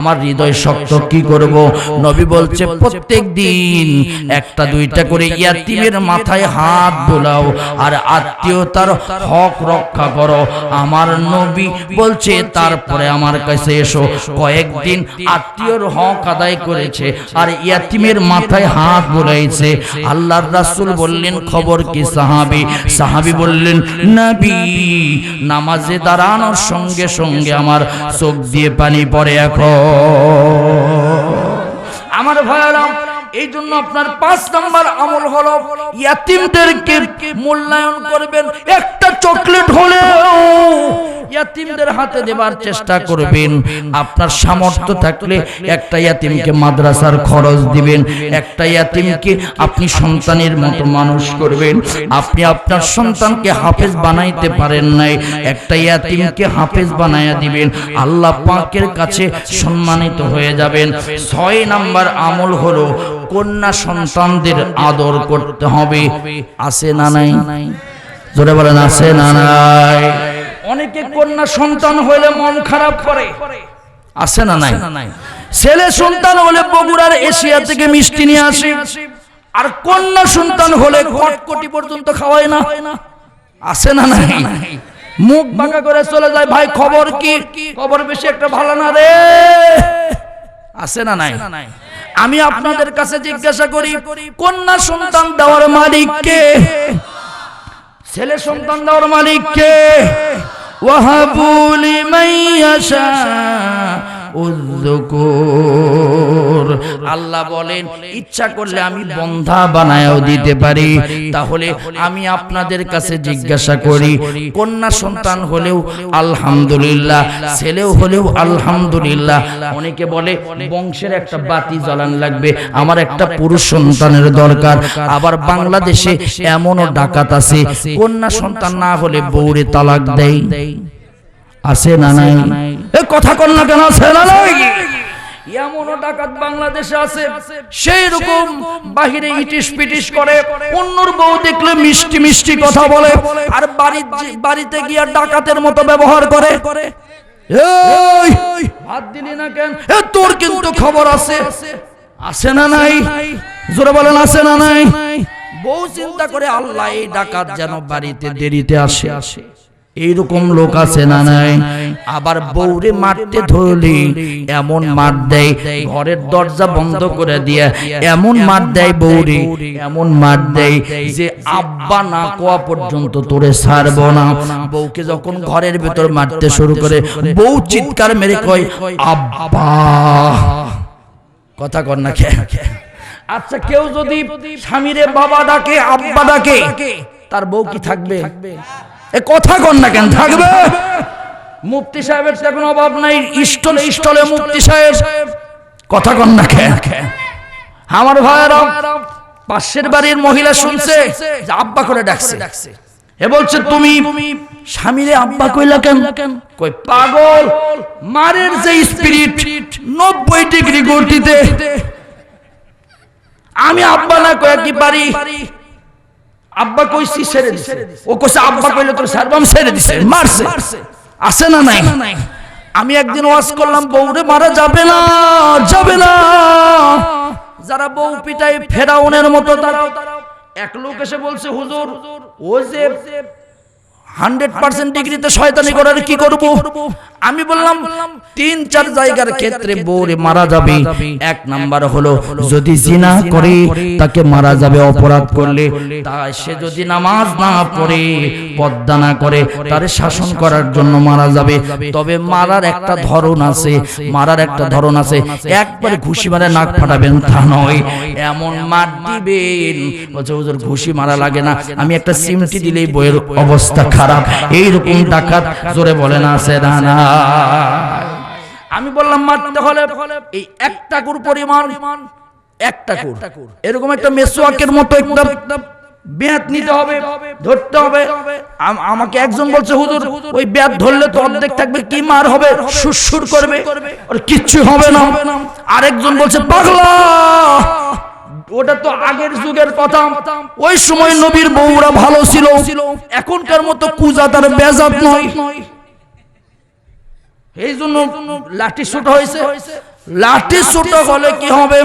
আমার হৃদয় শক্ত কি করব। নবী বলছে প্রত্যেক দিন একটা দুইটা করে ইয়াতীমের মাথায় হাত বোলাও আর আত্মীয়তার হক রক্ষা করো। আমার নবী বলছে তারপরে আমার কাছে এসো। কয়েকদিন আত্মীয়র হক আদায় করেছে আর ইয়াতীমের মাথায় হাত বোলাইছে। আল্লাহর রাসূল বললেন খবর কি? সাহাবী বললেন নবী নামাজে দাঁড়ানোর সঙ্গে সঙ্গে আমার চোখ দিয়ে পানি পড়ে। এখন আমার ভাইরা, এই জন্য আপনার 5 নাম্বার আমল হলো ইয়াতীমদেরকে মূল্যায়ন করবেন। একটা চকলেট হলেও ইয়াতীমদের হাতে দেবার চেষ্টা করবেন। আপনার সামর্থ্য থাকলে একটা ইয়াতীমকে মাদ্রাসার খরচ দিবেন, একটা ইয়াতীমকে আপনি সন্তানের মতো মানুষ করবেন। আপনি আপনার সন্তানকে হাফেজ বানাইতে পারেন নাই, একটা ইয়াতীমকে হাফেজ বানায়া দিবেন, আল্লাহ পাকের কাছে সম্মানিত হয়ে যাবেন। 6 নাম্বার আমল হলো কন্যা সন্তানদের আদর করতে হবে। আছে না নাই? জোরে বলেন আছে না নাই? অনেকে কন্যা সন্তান হলে মন খারাপ করে, আছে না নাই? ছেলে সন্তান হলে বগুড়ার এশিয়া থেকে মিষ্টি নিয়ে আসে, আর কন্যা সন্তান হলে কটকটি পর্যন্ত খাওয়ায় না, আছে না নাই? মুখ বাঁকা করে চলে যায়। ভাই খবর কি? খবর বেশি একটা ভালো না রে, আছে না নাই? আমি আপনাদের কাছে জিজ্ঞাসা করি, কন্যা সন্তান দেওয়ার মালিক কে? ছেলে সন্তান দেওয়ার মালিক কে? ওয়াহাবু লিমান ইয়াশা উযকুর। আল্লাহ বলেন ইচ্ছা করলে আমি বন্ধা বানায়ও দিতে পারি। তাহলে আমি আপনাদের কাছে জিজ্ঞাসা করি, কন্যা সন্তান হলেও আলহামদুলিল্লাহ, ছেলেও হলেও আলহামদুলিল্লাহ। অনেকে বলে বংশের একটা বাতি জ্বালান লাগবে, আমার একটা পুরুষ সন্তানের দরকার। আবার বাংলাদেশে এমনও ডাকাত আছে কন্যা সন্তান না হলে বউরে তালাক দেয়, আছে না নাই? এ কথা কন না কেন? আছে না নাই? এমনও ডাকাত বাংলাদেশে আছে, সেই রকম বাহিরে ইটিস পিটিস করে, অন্যর বউ দেখলে মিষ্টি মিষ্টি কথা বলে, আর বাড়িতে গিয়ে ডাকাতের মতো ব্যবহার করে। এই ভাত দিলি না কেন? এ তোর কিন্তু খবর আছে, আছে না নাই? জোরে বলেন আছে না নাই? বউ চিন্তা করে আল্লাহ এই ডাকাত যেন বাড়িতে দেরিতে আসে, এইরকম লোক আছে না নাই? আবার বউরে মারতে ধরলে এমন মার দেয়, ঘরের দরজা বন্ধ করে দিয়ে এমন মার দেয় বউরে, এমন মার দেয় যে আব্বা না কোয়া পর্যন্ত তোরে ছাড়বো না। বউকে যখন ঘরের ভেতর মারতে শুরু করে, বউ চিৎকার মেরে কয় আব্বা। কথা কর না খেয়ে? আচ্ছা কেউ যদি স্বামীরে বাবা ডাকে, আব্বা ডাকে, তার বউ কি থাকবে? এ কথা কন না কেন? থাকবে। মুফতি সাহেবের কোনো অভাব নাই, স্টলে স্টলে মুফতি সাহেব, কথা কন না কেন? আমার ভাইয়েরা, পাশের বাড়ির মহিলা শুনছে যে আব্বা করে ডাকছে, এ বলছে তুমি স্বামীরে আব্বা কইলা কেন? কই পাগল, মারের যে স্পিরিট 90 ডিগ্রি গতিতে, আমি আব্বা না কই কি পারি? আব্বা কইছি ছেড়ে দিছে, ও কইছে আব্বা কইলে তোর সারবাম ছেড়ে দিছে, মারছে, আছে না নাই? আমি একদিন ওয়াজ করলাম বউরে মারা যাবে না, যাবে না। যারা বউ পিটাই ফেরাউনের মতো, তারা এক লোক এসে বলছে হুজুর ও যে 100% ডিগ্রিতে শয়তানি করার কি করব? আমি বললাম 3-4 জায়গার ক্ষেত্রে বউরে মারা যাবে। 1 নাম্বার হলো যদি জিনা করে তাকে মারা যাবে, অপরাধ করলে। তাই সে যদি নামাজ না পড়ে, পর্দা না করে, তারে শাসন করার জন্য মারা যাবে। তবে মারার একটা ধরন আছে, মারার একটা ধরন আছে। একবার ঘুষি মারে নাক ফাটাবেন তা নয়, এমন মার দিবেন বলছে হুজুর ঘুষি মারা লাগে না, আমি একটা সিমটি দিলেই বইয়ের অবস্থা খারাপ। এইরকম ডাকাত জোরে বলেন আছে না? আমি বললাম মারতে হলে এই 1 টাকুর পরিমাণ, 1 টাকুর এরকম একটা মেসওয়াকের মতো একদম ব্যাত নিতে হবে, ধরতে হবে। আমাকে একজন বলছে হুজুর ওই ব্যাত ধরলে তো অর্ধেক থাকবে, কি মার হবে, সুরসুর করবে, আর কিচ্ছু হবে না। আরেকজন বলছে পাগলা, ওটা তো আগের যুগের কথা, ওই সময় নবীর বউরা ভালো ছিল, এখনকার মতো কুজাত আর বেজাত নয়। এই জন্য লাঠি ছোট হয়েছে। লাঠি ছোট হলে কি হবে?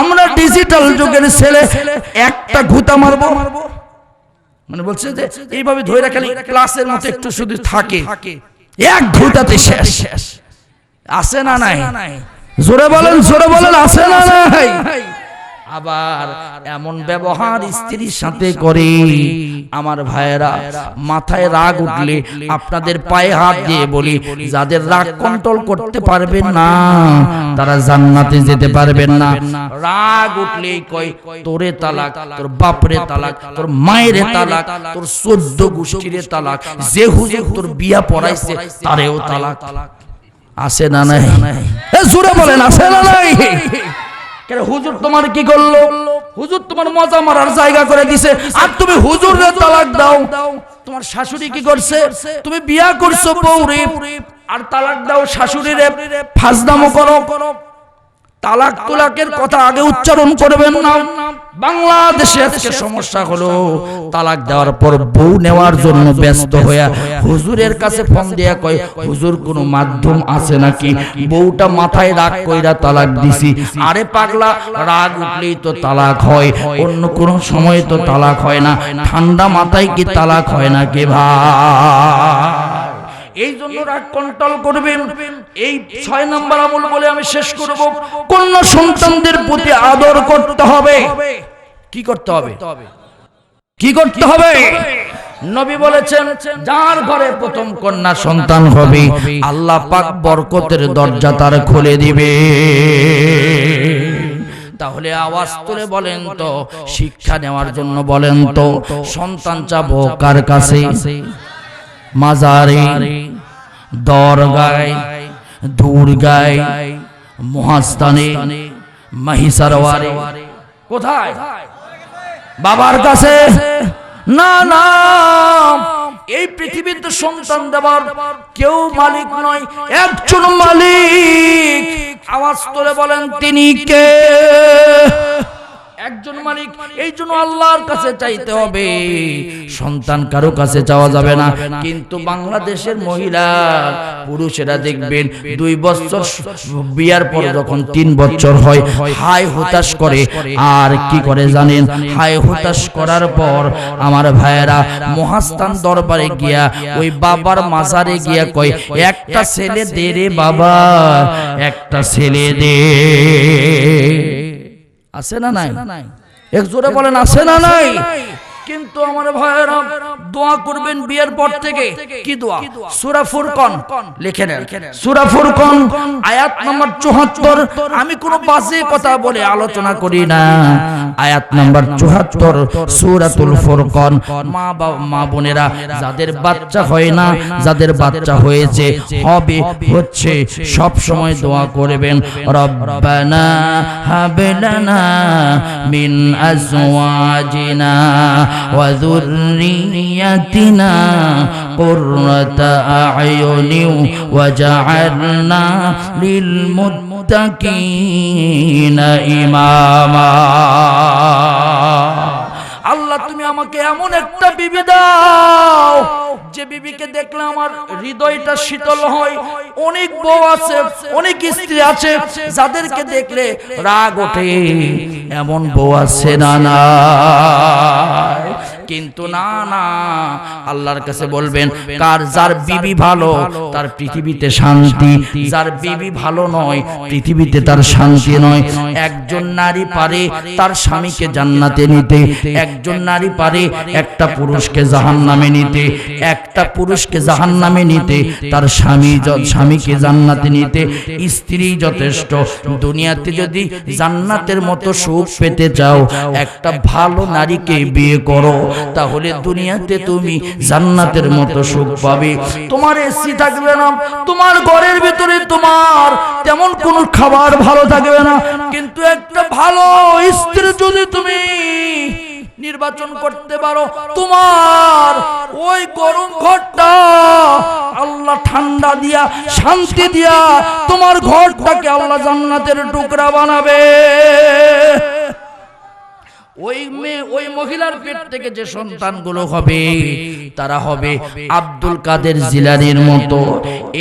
আমরা ডিজিটাল যুগের ছেলে, একটা ঘুতা মারবো, মানে বলছে যে এইভাবে ধরে রাখলে ক্লাসের মতো একটু শুধু থাকে, এক ঘুটাতে শেষ। আছে না নাই? জোরে বলেন, জোরে বলেন, আছে না নাই? আবার এমন ব্যবহার স্ত্রীর সাথে করে আমার ভাইয়েরা, মাথায় রাগ উঠলে আপনাদের পায়ে হাত দিয়ে বলি, যাদের রাগ কন্ট্রোল করতে পারবেন না তারা জান্নাতে যেতে পারবেন না। রাগ উঠলেই কয় তোরে তালাক, তোর বাপরে তালাক, তোর মায়ের তালাক, তোর 14 গোষ্ঠীর তালাক, যে হুজুর তোর বিয়া পড়াইছে তারেও তালাক। আছে না নাই? জোরে বলেন, আছে না নাই? হুজুর তোমার কি করলো? হুজুর তোমার মজা মারার জায়গা করে দিছে, আর তুমি হুজুরের তালাক দাও। তোমার শাশুড়ি কি করছে? তুমি বিয়া করছো বউরে, আর তালাক দাও শাশুড়িরে, ফাজদামো করো। তালাক তুলাকের কথা আগে উচ্চারণ করবেন না। বাংলাদেশে আজকে সমস্যা হলো তালাক দেওয়ার পর বউ নেওয়ার জন্য ব্যস্ত হয়ে হুজুরের কাছে ফোন দিয়া কয়, হুজুর কোনো মাধ্যম আছে নাকি? বউটা মাথায় রাগ কইরা তালাক দিছি। আরে পাগলা, রাগ উঠলেই তো তালাক হয়, অন্য কোনো সময় তো তালাক হয় না। ঠান্ডা মাথায় কি তালাক হয় না কে ভাই? এই জন্য রাগ কন্ট্রোল করবেন। এই 6 নম্বর আমল বলে আমি শেষ করব। কন্যা সন্তানদের প্রতি আদর করতে হবে। কি করতে হবে? কি করতে হবে? নবী বলেছেন, যার ঘরে প্রথম কন্যা সন্তান হবে আল্লাহ পাক বরকতের দরজা তার খুলে দিবে। তাহলে আওয়াজ তুলে বলেন তো, শিক্ষা নেওয়ার জন্য বলেন তো, সন্তান চাবো কার কাছে? মাজারে, দরগায়, দুর্গায়, মহাস্থানে, মহিষারওয়ারে, কোথায়? বাবার কাছে না। না, এই পৃথিবীতে সন্তান দেওয়ার কেউ মালিক নয়, একজন মালিক। আওয়াজ তুলে বলেন তিনি কে? একজন মালিক। এই জন্য আল্লাহর কাছে চাইতে হবে, সন্তান কারো কাছে চাওয়া যাবে না। কিন্তু বাংলাদেশের মহিলা পুরুষেরা দেখবেন 2 বছর বিয়ার পর যখন 3 বছর হয় হাই হুতাশ করে। আর কি করে জানেন? হাই হুতাশ করার পর আমার ভাইয়েরা মহাস্থান দরবারে গিয়া ওই বাবার মাজারে গিয়া কয়, একটা ছেলে দে রে বাবা, একটা ছেলে দে। আছে না নাই? এক জোরে বলেন, আছে না নাই? কিন্তু আমার ভাইয়েরা দোয়া করবেন বিয়ের পর থেকে। কি দোয়া? সূরা ফুরকান লিখে নেন। সূরা ফুরকান আয়াত নম্বর 74। আমি কোনো বাজে কথা বলে আলোচনা করি না। আয়াত নম্বর 74 সূরাতুল ফুরকান। মা বোনেরা, যাদের বাচ্চা হয় না, যাদের বাচ্চা হয়েছে, হবে, হচ্ছে, সব সময় দোয়া করবেন, রব্বানা হাব লানা মিন আজওয়াজিনা ওয়া যুররিয়াতিনা কুররাতা আ'য়ুনিন ওয়াজআলনা লিল মুত্তাকিনা ইমামা। আল্লাহ, তুমি আমাকে এমন একটা বিবি দাও যে বিবিকে দেখলে আমার হৃদয়টা শীতল হয়। অনেক বউ আছে, অনেক স্ত্রী আছে যাদেরকে দেখলে রাগ ওঠে, এমন বউ আছে না? না, কিন্তু না, আল্লাহর কাছে বলবেন, যার বিবি ভালো তার পৃথিবীতে শান্তি, যার বিবি ভালো নয় পৃথিবীতে তার শান্তি নয়। একজন নারী পারে তার স্বামীকে জান্নাতে নিতে, একজন নারী পারে একটা পুরুষকে জাহান্নামে নিতে, একটা পুরুষকে জাহান্নামে নিতে, তার স্বামীকে জান্নাতে নিতে স্ত্রী যথেষ্ট। দুনিয়াতে যদি জান্নাতের মতো সুখ পেতে চাও, একটা ভালো নারীকে বিয়ে করো, তাহলে দুনিয়াতে তুমি জান্নাতের মতো সুখ পাবে। তোমার এসি থাকবে না, তোমার ঘরের ভিতরে তোমার তেমন কোনো খাবার ভালো থাকবে না, কিন্তু একটা ভালো স্ত্রী যদি তুমি নির্বাচন করতে পারো, তোমার ওই গরম ঘরটা আল্লাহ ঠান্ডা দিয়া, শান্তি দিয়া তোমার ঘরটাকে আল্লাহ জান্নাতের টুকরা বানাবে। ওই মহিলার পেট থেকে যে সন্তানগুলো হবে তারা হবে আব্দুল কাদের জিলানীর মতো।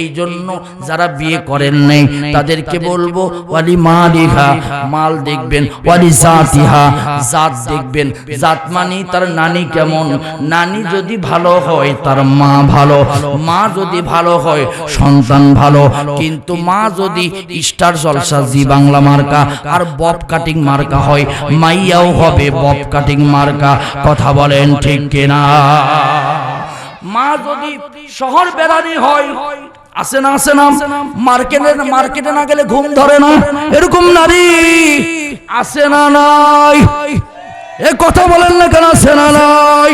এই জন্য যারা বিয়ে করেন নাই তাদেরকে বলবো ওয়ালি মালিহা, মাল দেখবেন, ওয়ালি জাতিহা, জাত দেখবেন। জাত মানে তার নানি কেমন, নানি যদি ভালো হয় তার মা ভালো, মা যদি ভালো হয় সন্তান ভালো। কিন্তু মা যদি স্টার জলসা জি বাংলা মার্কা আর বব কাটিং মার্কা হয়, মাইয়াও হবে বব কাটিং মার্কা। কথা বলেন ঠিক কিনা? মা যদি শহর বেড়ানি হয়, আসে না মার্কেটে না গেলে ঘুম ধরে না, এরকম নারী আসে না নাই? এ কথা বলেন না কেন? আসে না নাই?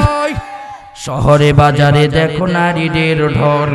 শহরে বাজারে দেখো নারীদের ঢল।